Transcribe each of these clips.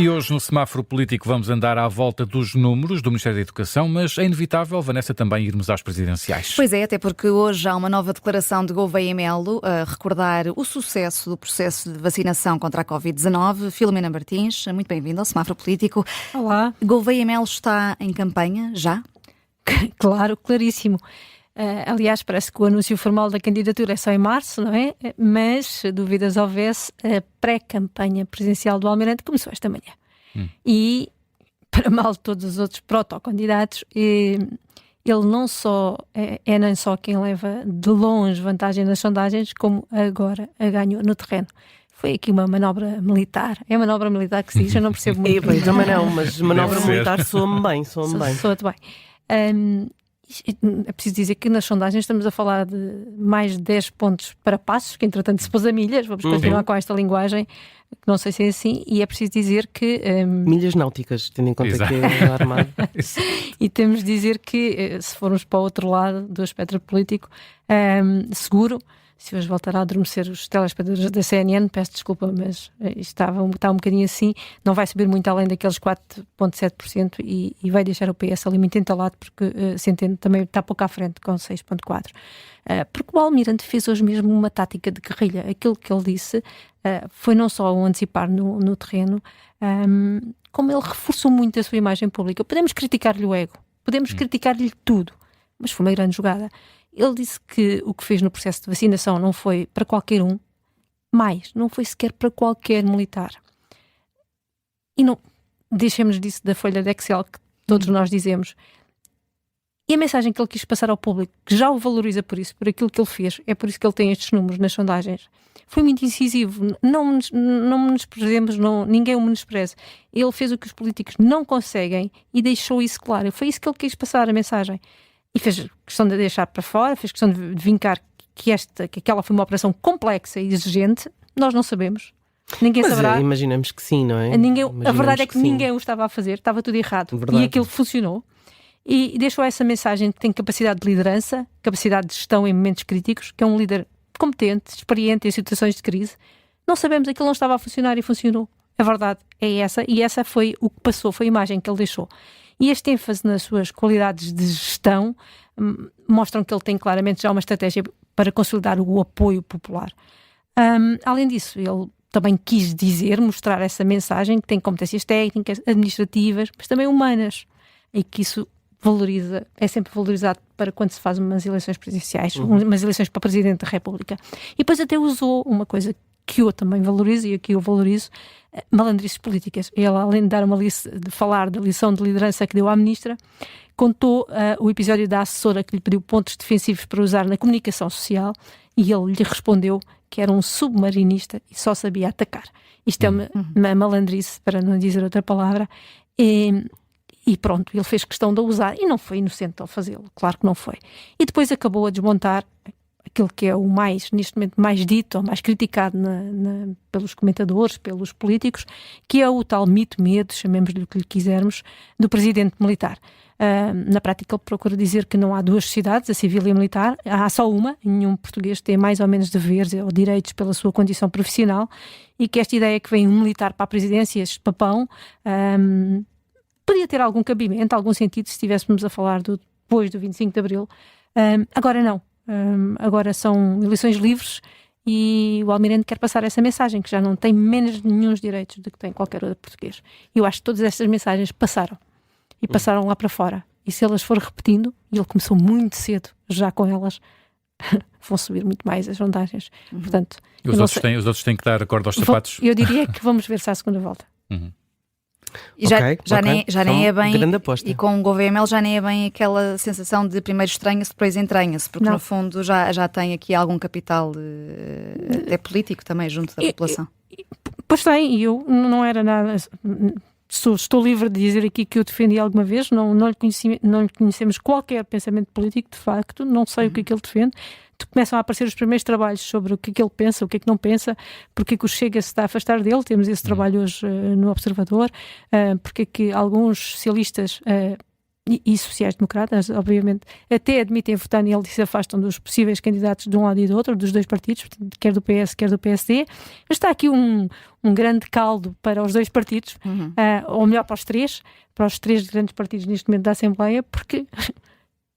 E hoje no semáforo político vamos andar à volta dos números do Ministério da Educação, mas é inevitável, Vanessa, também irmos às presidenciais. Pois é, até porque hoje há uma nova declaração de Gouveia Melo a recordar o sucesso do processo de vacinação contra a Covid-19. Filomena Martins, muito bem-vinda ao semáforo político. Olá. Gouveia Melo está em campanha já? Claro, claríssimo. Aliás, parece que o anúncio formal da candidatura é só em março, não é? Mas, se dúvidas houvesse, a pré-campanha presidencial do Almirante começou esta manhã. E, para mal de todos os outros protocandidatos, ele não só é nem só quem leva de longe vantagem nas sondagens, como agora a ganhou no terreno. Foi aqui uma manobra militar. É a manobra militar que se diz, eu não percebo muito. Eu também não, mas manobra militar soa-me bem. Soa-te bem. É preciso dizer que nas sondagens estamos a falar de mais de 10 pontos para Passos, que entretanto se pôs a milhas. Vamos continuar com esta linguagem, que não sei se é assim, e é preciso dizer que... milhas náuticas, tendo em conta que é armado. E temos de dizer que, se formos para o outro lado do espectro político, seguro, se hoje voltará a adormecer os telespectadores da CNN, peço desculpa, mas está um bocadinho assim, não vai subir muito além daqueles 4,7% e vai deixar o PS ali muito entalado, porque Centeno também está pouco à frente, com 6,4%. Porque o Almirante fez hoje mesmo uma tática de guerrilha. Aquilo que ele disse foi não só um antecipar no terreno, como ele reforçou muito a sua imagem pública. Podemos criticar-lhe o ego, podemos criticar-lhe tudo, mas foi uma grande jogada. Ele disse que o que fez no processo de vacinação não foi para qualquer um, não foi sequer para qualquer militar. E não deixemos disso da folha de Excel que todos nós dizemos. E a mensagem que ele quis passar ao público, que já o valoriza por isso, por aquilo que ele fez, é por isso que ele tem estes números nas sondagens, foi muito incisivo. Não menosprezemos, ninguém o menospreze. Ele fez o que os políticos não conseguem e deixou isso claro. Foi isso que ele quis passar, a mensagem. E fez questão de deixar para fora, fez questão de vincar que aquela foi uma operação complexa e exigente. Nós não sabemos. Ninguém saberá. Imaginamos que sim, não é? A verdade é que ninguém o estava a fazer, estava tudo errado. Verdade. E aquilo funcionou. E deixou essa mensagem que tem capacidade de liderança, capacidade de gestão em momentos críticos, que é um líder competente, experiente em situações de crise. Não sabemos, aquilo não estava a funcionar e funcionou. A verdade é essa, e essa foi o que passou, foi a imagem que ele deixou. E este ênfase nas suas qualidades de gestão mostram que ele tem claramente já uma estratégia para consolidar o apoio popular. Além disso, ele também quis mostrar essa mensagem que tem competências técnicas, administrativas, mas também humanas, e que isso é sempre valorizado para quando se faz umas eleições presidenciais, umas eleições para Presidente da República. E depois até usou uma coisa que eu também valorizo, e aqui eu valorizo, malandrices políticas. Ele, além de falar da lição de liderança que deu à ministra, contou o episódio da assessora que lhe pediu pontos defensivos para usar na comunicação social, e ele lhe respondeu que era um submarinista e só sabia atacar. Isto é uma malandrice, para não dizer outra palavra, e pronto, ele fez questão de a usar, e não foi inocente ao fazê-lo, claro que não foi. E depois acabou a desmontar aquilo que é o neste momento, mais dito ou mais criticado pelos comentadores, pelos políticos, que é o tal mito-medo, chamemos-lhe o que lhe quisermos, do presidente militar. Na prática ele procura dizer que não há duas sociedades, a civil e a militar, há só uma, nenhum português tem mais ou menos deveres ou direitos pela sua condição profissional, e que esta ideia que vem um militar para a presidência, este papão, podia ter algum cabimento, algum sentido se estivéssemos a falar depois do 25 de Abril. Agora não. Agora são eleições livres e o Almirante quer passar essa mensagem, que já não tem menos nenhum direitos do que tem qualquer outro português. Eu acho que todas estas mensagens passaram e passaram lá para fora, e se elas forem repetindo, e ele começou muito cedo já com elas, vão subir muito mais as sondagens. Portanto, os outros têm que dar acordo aos sapatos. Eu diria que vamos ver se há a segunda volta. E já nem é bem, grande aposta. E com o Gouveia Melo já nem é bem aquela sensação de primeiro estranha-se, depois entranha-se, porque no fundo já tem aqui algum capital até político também junto da população. Pois tem, e eu não era nada... Estou livre de dizer aqui que eu defendi alguma vez, não lhe conhecemos qualquer pensamento político, de facto, não sei o que é que ele defende. Começam a aparecer os primeiros trabalhos sobre o que é que ele pensa, o que é que não pensa, porque é que o Chega se está a afastar dele. Temos esse trabalho hoje no Observador, porque é que alguns socialistas e sociais-democratas, obviamente, até admitem votar nele e se afastam dos possíveis candidatos de um lado e do outro, dos dois partidos, quer do PS, quer do PSD. Mas está aqui um grande caldo para os dois partidos, ou melhor, para os três grandes partidos neste momento da Assembleia, porque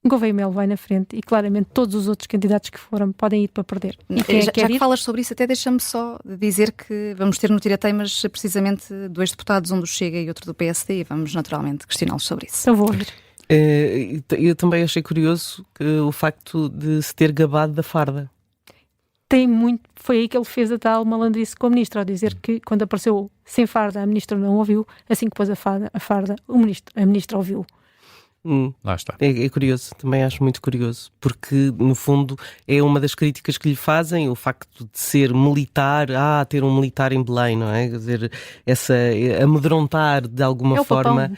Gouveia Melo vai na frente e claramente todos os outros candidatos que foram podem ir para perder. E já que falas sobre isso, até deixa-me só dizer que vamos ter no Tirateimas precisamente 2 deputados, um do Chega e outro do PSD, e vamos naturalmente questioná-los sobre isso. Então vou ouvir. Eu também achei curioso o facto de se ter gabado da farda. Foi aí que ele fez a tal malandrice com a ministra, ao dizer que quando apareceu sem farda a ministra não ouviu, assim que pôs a farda a ministra ouviu. Lá está. É curioso, também acho muito curioso, porque no fundo é uma das críticas que lhe fazem, o facto de ser militar, ter um militar em Belém, não é? Quer dizer, amedrontar de alguma forma.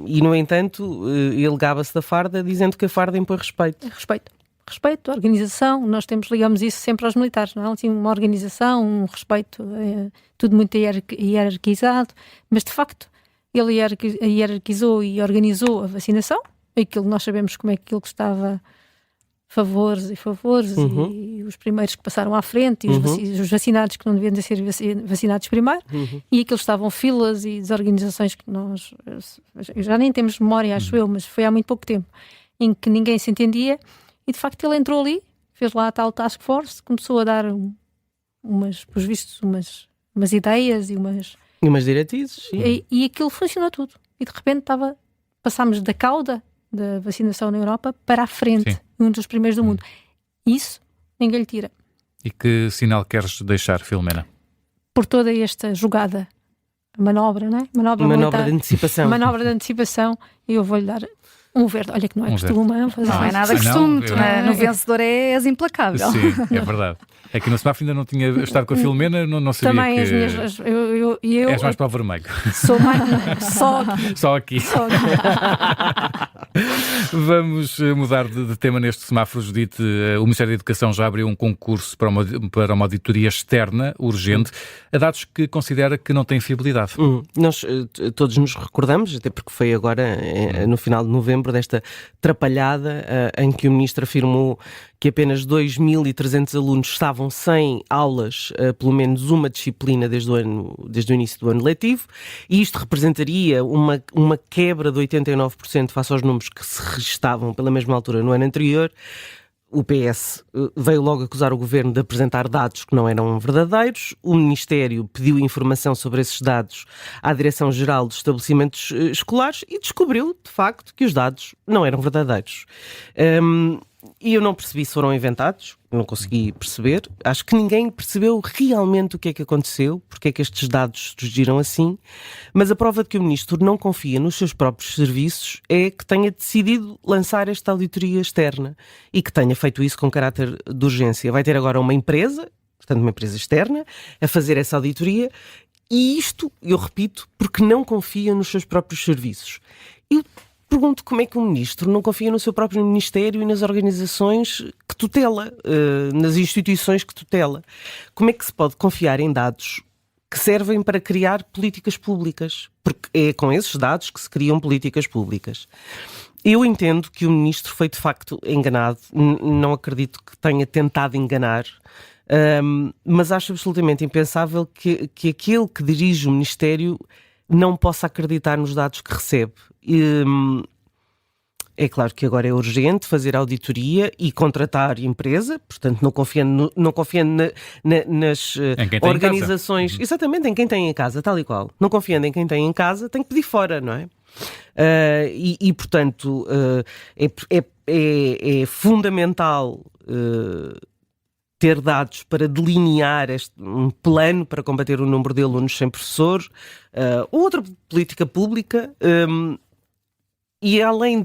E no entanto, ele gaba-se da farda dizendo que a farda impõe respeito. Respeito, organização, nós ligamos isso sempre aos militares, não é? Assim, uma organização, um respeito, tudo muito hierarquizado, mas de facto ele hierarquizou e organizou a vacinação, aquilo nós sabemos como é que aquilo custava favores e os primeiros que passaram à frente e os vacinados que não deviam ser vacinados primeiro e aquilo estavam filas e desorganizações que nós já nem temos memória, acho eu, mas foi há muito pouco tempo em que ninguém se entendia e de facto ele entrou ali, fez lá a tal task force, começou a dar umas ideias e umas diretrizes. E aquilo funcionou tudo. E de repente passámos da cauda da vacinação na Europa para a frente, um dos primeiros do mundo. Isso ninguém lhe tira. E que sinal queres deixar, Filomena? Por toda esta jogada, manobra, não é? Manobra de antecipação. Manobra de antecipação, e eu vou-lhe dar um verde. Olha que não é costume. Não é nada costume. No vencedor és implacável. Sim, é verdade. É que no semáforo ainda não tinha estado com a Filomena, não sabia também que... as minhas... És mais para o vermelho. Sou mais... Só aqui. Só aqui. Vamos mudar de tema neste semáforo, Judite. O Ministério da Educação já abriu um concurso para uma auditoria externa, urgente, a dados que considera que não têm fiabilidade. Nós todos nos recordamos, até porque foi agora, no final de novembro, desta trapalhada em que o Ministro afirmou que apenas 2.300 alunos estavam sem aulas, pelo menos uma disciplina desde o início do ano letivo, e isto representaria uma quebra de 89% face aos números que se registavam pela mesma altura no ano anterior. O PS veio logo acusar o Governo de apresentar dados que não eram verdadeiros. O Ministério pediu informação sobre esses dados à Direção-Geral dos Estabelecimentos Escolares e descobriu, de facto, que os dados não eram verdadeiros. E eu não percebi se foram inventados, não consegui perceber. Acho que ninguém percebeu realmente o que é que aconteceu, porque é que estes dados surgiram assim. Mas a prova de que o Ministro não confia nos seus próprios serviços é que tenha decidido lançar esta auditoria externa e que tenha feito isso com caráter de urgência. Vai ter agora uma empresa, portanto uma empresa externa, a fazer essa auditoria. E isto, eu repito, porque não confia nos seus próprios serviços. Eu pergunto como é que o Ministro não confia no seu próprio Ministério e nas organizações que tutela, nas instituições que tutela. Como é que se pode confiar em dados que servem para criar políticas públicas? Porque é com esses dados que se criam políticas públicas. Eu entendo que o Ministro foi de facto enganado, não acredito que tenha tentado enganar, mas acho absolutamente impensável que aquele que dirige o Ministério não possa acreditar nos dados que recebe. É claro que agora é urgente fazer auditoria e contratar empresa, portanto não confiando nas organizações, exatamente em quem tem em casa, tal e qual. Não confiando em quem tem em casa, tem que pedir fora, não é? Portanto, é fundamental ter dados para delinear um plano para combater o número de alunos sem professor, outra política pública, e além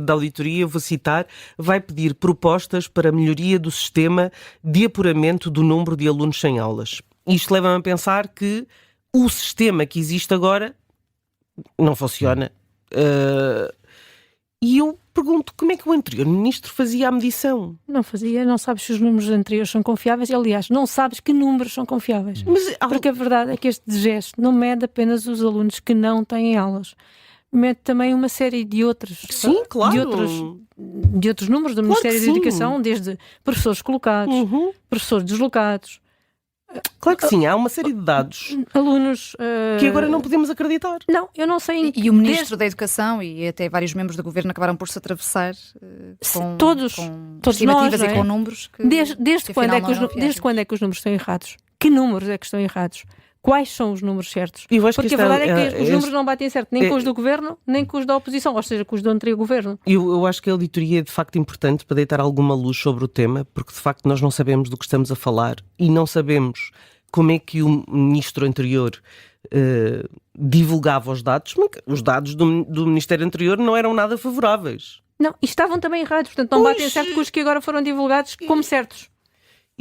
da auditoria, eu vou citar, vai pedir propostas para a melhoria do sistema de apuramento do número de alunos sem aulas. Isto leva-me a pensar que o sistema que existe agora não funciona. E eu pergunto como é que o anterior ministro fazia a medição. Não fazia, não sabes se os números anteriores são confiáveis. Aliás, não sabes que números são confiáveis. Porque a verdade é que este gesto não mede apenas os alunos que não têm aulas. mete também uma série de outros, Sim, claro. de outros números do Ministério que da sim. Educação, desde professores colocados, professores deslocados, Claro que sim, há uma série de dados alunos... que agora não podemos acreditar. Não, eu não sei... E o Ministro da Educação e até vários membros do Governo acabaram por se atravessar com, Todos com estimativas nós, não é? e com números que Desde que quando afinal é que não eram desde quando é que os números estão errados? Que números é que estão errados? Quais são os números certos? Eu acho que Porque a isto verdade é que os números não batem certo nem é- com os do Governo, nem com os da oposição, ou seja, com os do anterior Governo. Eu acho que a auditoria é de facto importante para deitar alguma luz sobre o tema, porque de facto nós não sabemos do que estamos a falar e não sabemos como é que o ministro anterior divulgava os dados. Os dados do ministério anterior não eram nada favoráveis. Não, e estavam também errados, portanto não Pois. batem certo com os que agora foram divulgados como certos.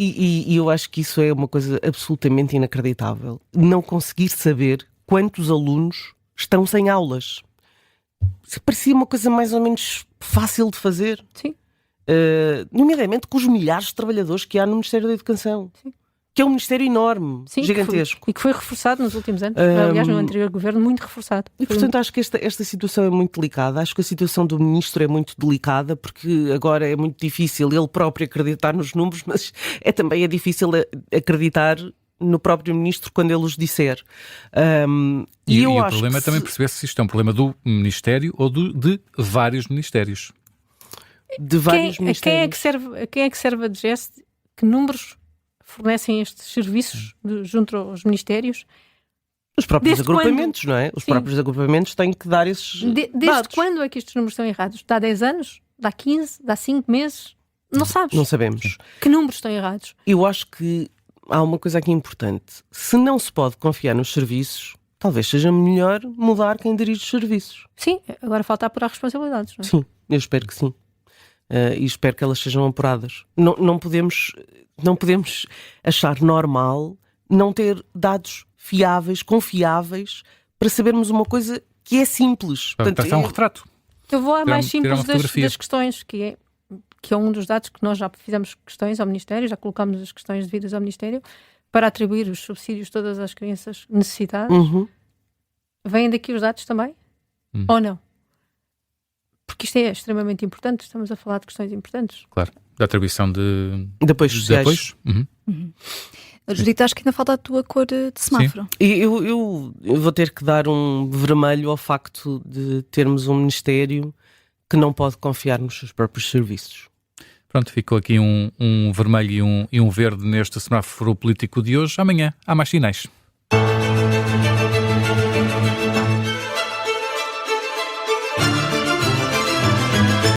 E eu acho que isso é uma coisa absolutamente inacreditável. Não conseguir saber quantos alunos estão sem aulas. Isso parecia uma coisa mais ou menos fácil de fazer. Sim. Nomeadamente com os milhares de trabalhadores que há no Ministério da Educação. Sim. Que é um ministério enorme, Sim, gigantesco. e que foi reforçado nos últimos anos. Aliás, no anterior Governo, muito reforçado. E portanto acho que esta situação é muito delicada. Acho que a situação do ministro é muito delicada, porque agora é muito difícil ele próprio acreditar nos números, mas também é difícil acreditar no próprio ministro quando ele os disser. E eu o acho problema é que também perceber se isto é um problema do Ministério ou de vários Ministérios. de vários Quem ministérios. é que serve a DGS? Que números fornecem estes serviços junto aos ministérios? Os próprios Desde agrupamentos, não é? Os Sim. próprios agrupamentos têm que dar esses Desde dados. quando é que estes números estão errados? Dá 10 anos? Dá 15? Dá 5 meses? Não sabes. Não sabemos. Que números estão errados? Eu acho que há uma coisa aqui importante. Se não se pode confiar nos serviços, talvez seja melhor mudar quem dirige os serviços. Sim, agora falta apurar responsabilidades. Não é? Sim, eu espero que sim. E espero que elas sejam apuradas. Não podemos achar normal não ter dados fiáveis, confiáveis, para sabermos uma coisa que é simples. Portanto, é um retrato. Eu vou a mais Tirar uma simples fotografia. das questões, que é um dos dados que nós já fizemos questões ao Ministério, já colocámos as questões devidas ao Ministério, para atribuir os subsídios todas às crianças necessitadas. Uhum. Vêm daqui os dados também? Ou não? Porque isto é extremamente importante, estamos a falar de questões importantes. Claro. Da atribuição de Depois de sociais. apoios. Judita, acho que ainda falta a tua cor de semáforo. E eu vou ter que dar um vermelho ao facto de termos um Ministério que não pode confiar nos seus próprios serviços. Pronto, ficou aqui um vermelho e um verde neste semáforo político de hoje. Amanhã há mais sinais.